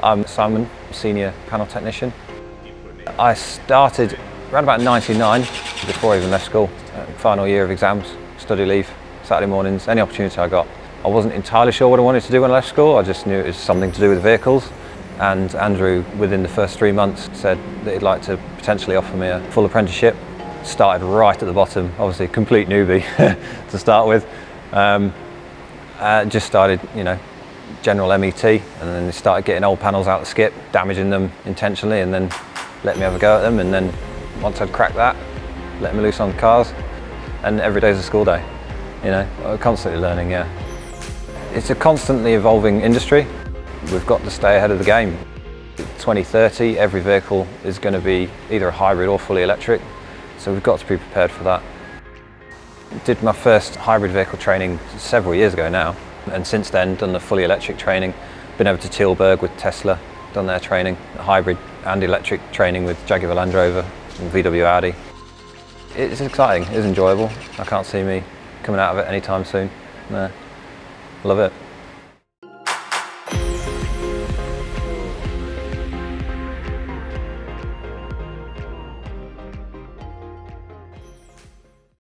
I'm Simon, Senior Panel Technician. I started around about 99, before I even left school. Final year of exams, study leave, Saturday mornings, any opportunity I got. I wasn't entirely sure what I wanted to do when I left school, I just knew it was something to do with vehicles. And Andrew, within the first 3 months, said that he'd like to potentially offer me a full apprenticeship. Started right at the bottom, obviously a complete newbie to start with. Just started, general MET, and then they started getting old panels out the skip, damaging them intentionally, and then let me have a go at them. And then once I'd cracked that, let me loose on cars, and every day's a school day. Constantly learning. Yeah, it's a constantly evolving industry. We've got to stay ahead of the game. 2030, every vehicle is going to be either a hybrid or fully electric, so we've got to be prepared for that. Did my first hybrid vehicle training several years ago now, and since then done the fully electric training. Been over to Tilburg with Tesla, done their training, hybrid and electric training with Jaguar Land Rover and VW Audi. It's exciting, it's enjoyable. I can't see me coming out of it anytime soon. No, love it.